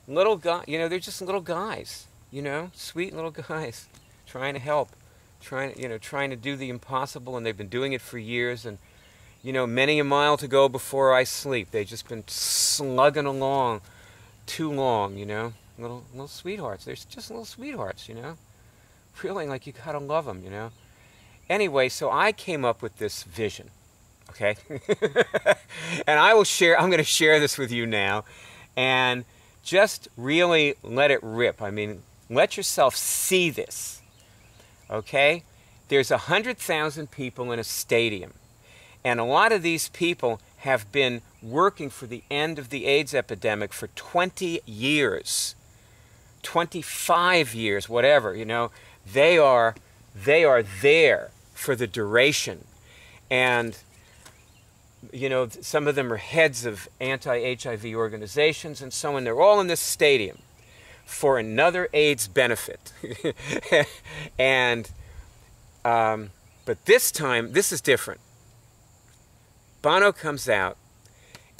little guy, they're just little guys, sweet little guys, trying to help, trying to do the impossible, and they've been doing it for years, and many a mile to go before I sleep. They've just been slugging along too long, little sweethearts. They're just little sweethearts, really, like, you gotta love them, Anyway, so I came up with this vision, okay? And I'm going to share this with you now, and just really let it rip. I mean, let yourself see this, okay? There's 100,000 people in a stadium, and a lot of these people have been working for the end of the AIDS epidemic for 20 years, 25 years, whatever, They are there for the duration. And, some of them are heads of anti-HIV organizations and so on. They're all in this stadium for another AIDS benefit. And, but this time, this is different. Bono comes out,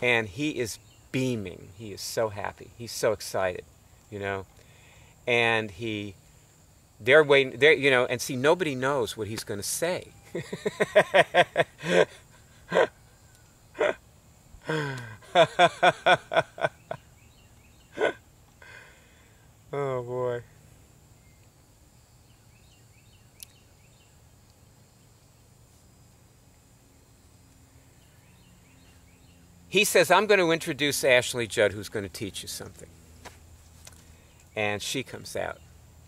and he is beaming. He is so happy. He's so excited, And they're waiting, and see, nobody knows what he's going to say. Oh, boy. He says, I'm going to introduce Ashley Judd, who's going to teach you something. And she comes out,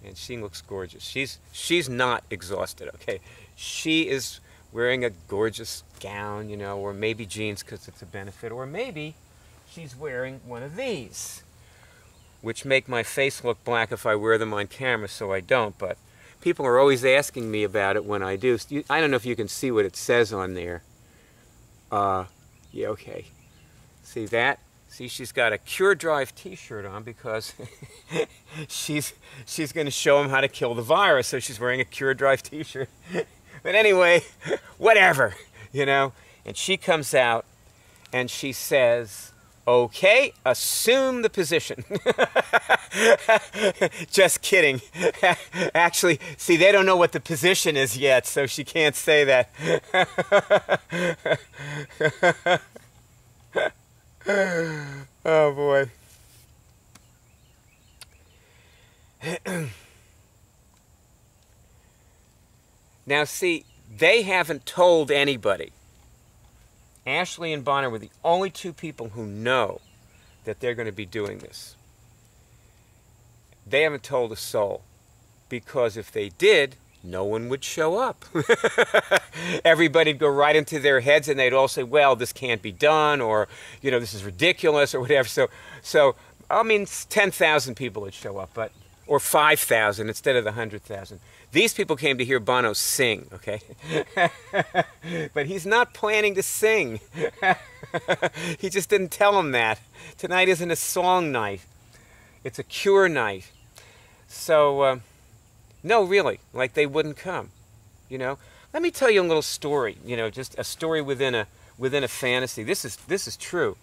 and she looks gorgeous. She's not exhausted, okay? She is wearing a gorgeous gown, or maybe jeans because it's a benefit, or maybe she's wearing one of these, which make my face look black if I wear them on camera, so I don't, but people are always asking me about it when I do. I don't know if you can see what it says on there. Yeah, okay. See that? See, she's got a Cure Drive t-shirt on because she's going to show him how to kill the virus, so she's wearing a Cure Drive t-shirt. But anyway, whatever, And she comes out and she says, okay, assume the position. Just kidding. Actually, see, they don't know what the position is yet, so she can't say that. Oh, boy. Now, see, they haven't told anybody. Ashley and Bonner were the only two people who know that they're going to be doing this. They haven't told a soul, because if they did, no one would show up. Everybody'd go right into their heads, and they'd all say, well, this can't be done, or, this is ridiculous, or whatever. So I mean, 10,000 people would show up, or 5,000 instead of the 100,000. These people came to hear Bono sing, okay? But he's not planning to sing. He just didn't tell them that. Tonight isn't a song night. It's a cure night. So, no, really, like they wouldn't come, Let me tell you a little story, just a story within a fantasy. This is true.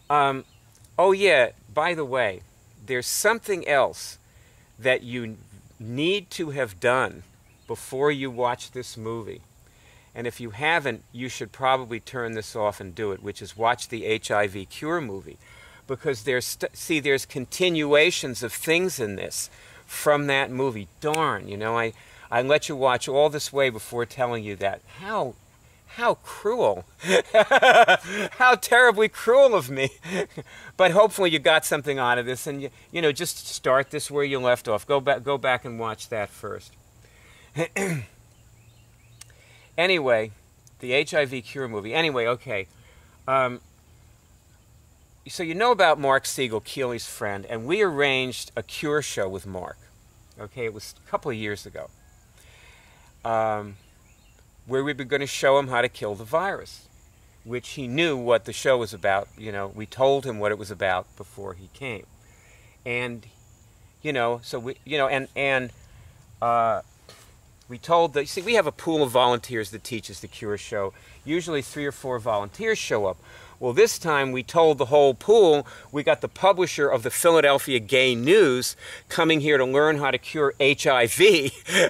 Oh, yeah, by the way, there's something else that you need to have done before you watch this movie. And if you haven't, you should probably turn this off and do it, which is watch the HIV Cure movie. Because there's continuations of things in this from that movie. Darn, I let you watch all this way before telling you that. How cruel. How terribly cruel of me. But hopefully you got something out of this, and just start this where you left off. Go back and watch that first. Anyway, the HIV Cure movie. Anyway, okay. So you know about Mark Siegel, Keely's friend, and we arranged a Cure show with Mark. Okay, it was a couple of years ago. Where we were going to show him how to kill the virus, which he knew what the show was about. We told him what it was about before he came. And, so we, we told the, see, we have a pool of volunteers that teaches the Cure show. Usually 3 or 4 volunteers show up. Well, this time we told the whole pool. We got the publisher of the Philadelphia Gay News coming here to learn how to cure HIV.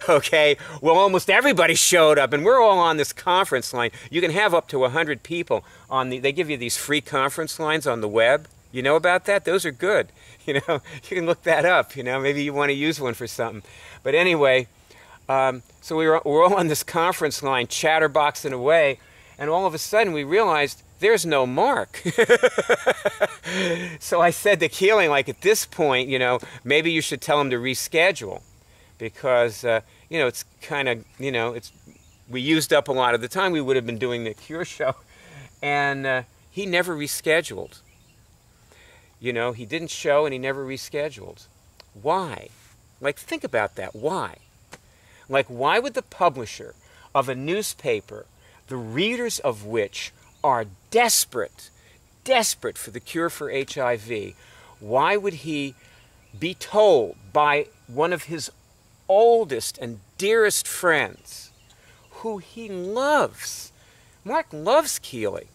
Okay? Well, almost everybody showed up, and we're all on this conference line. You can have up to 100 people on the, they give you these free conference lines on the web. You know about that? Those are good. You know, you can look that up. You know, maybe you want to use one for something. But anyway, so we're all on this conference line, chatterboxing away, and all of a sudden we realized there's no Mark. So I said to Keeling, like, at this point, you know, maybe you should tell him to reschedule, because, you know, it's kind of, you know, we used up a lot of the time we would have been doing the Cure show, and he never rescheduled. You know, he didn't show and he never rescheduled. Why? Like, think about that. Why? Like, why would the publisher of a newspaper, the readers of which are desperate for the cure for HIV, why would he be told by one of his oldest and dearest friends, who he loves? Mark loves Keeley.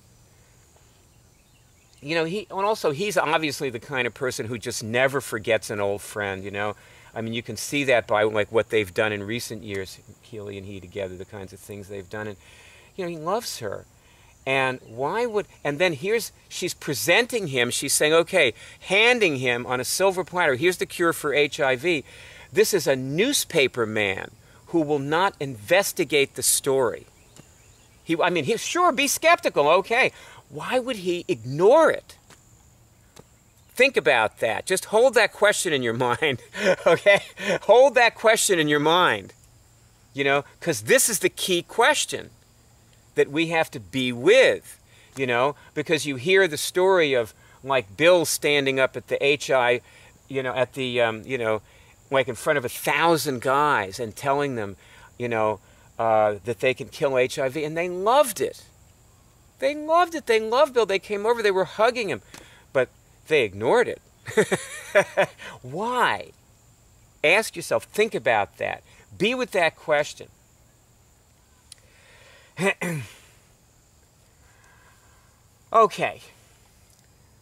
You know, and also he's obviously the kind of person who just never forgets an old friend, you know. I mean, you can see that by, like, what they've done in recent years, Keeley and he together, the kinds of things they've done. And, you know, he loves her. And why would, and then she's presenting him, she's saying, okay, handing him on a silver platter, here's the cure for HIV. This is a newspaper man who will not investigate the story. I mean, sure, be skeptical, okay. Why would he ignore it? Think about that. Just hold that question in your mind, okay? Hold that question in your mind, you know, because this is the key question that we have to be with, you know, because you hear the story of, like, Bill standing up at the HI, you know, at the, you know, like in front of 1,000 guys and telling them, you know, that they can kill HIV, and they loved it. They loved it. They loved Bill. They came over. They were hugging him. But they ignored it. Why? Ask yourself. Think about that. Be with that question. Okay.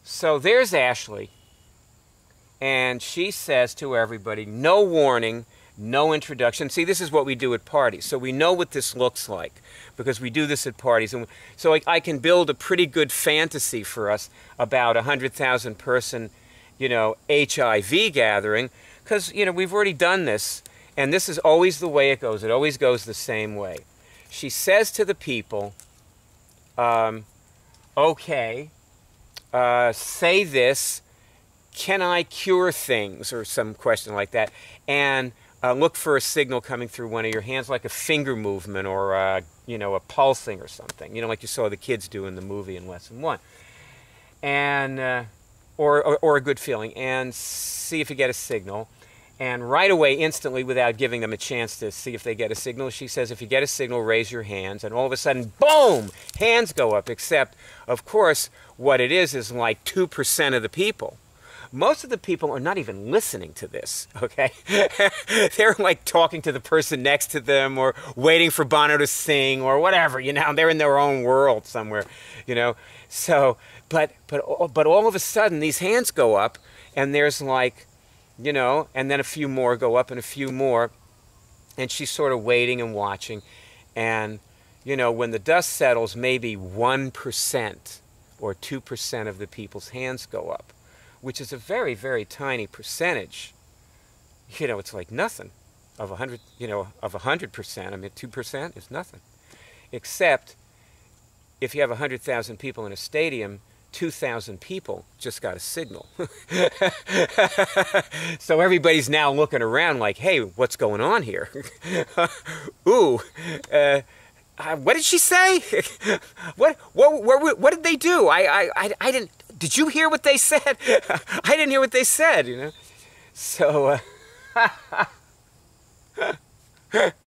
So there's Ashley. And she says to everybody, no warning, no introduction. See, this is what we do at parties. So we know what this looks like because we do this at parties. And so I can build a pretty good fantasy for us about a 100,000 person, you know, HIV gathering, because, you know, we've already done this, and this is always the way it goes. It always goes the same way. She says to the people, okay, say this, can I cure things, or some question like that, and look for a signal coming through one of your hands, like a finger movement or, you know, a pulsing or something, you know, like you saw the kids do in the movie in Lesson 1. And, or a good feeling, and see if you get a signal. And right away, instantly, without giving them a chance to see if they get a signal, she says, if you get a signal, raise your hands. And all of a sudden, boom, hands go up, except, of course, what it is like 2% of the people. Most of the people are not even listening to this, okay? They're like talking to the person next to them or waiting for Bono to sing or whatever, you know. They're in their own world somewhere, you know. So, but all of a sudden, these hands go up, and there's like, you know, and then a few more go up and a few more, and she's sort of waiting and watching. And, you know, when the dust settles, maybe 1% or 2% of the people's hands go up, which is a very, very tiny percentage. You know, it's like nothing of 100, you know, of 100%. I mean, 2% is nothing. Except if you have 100,000 people in a stadium, 2,000 people just got a signal. So everybody's now looking around like, hey, what's going on here? Ooh, what did she say? What did they do? I didn't. Did you hear what they said? I didn't hear what they said, you know. So,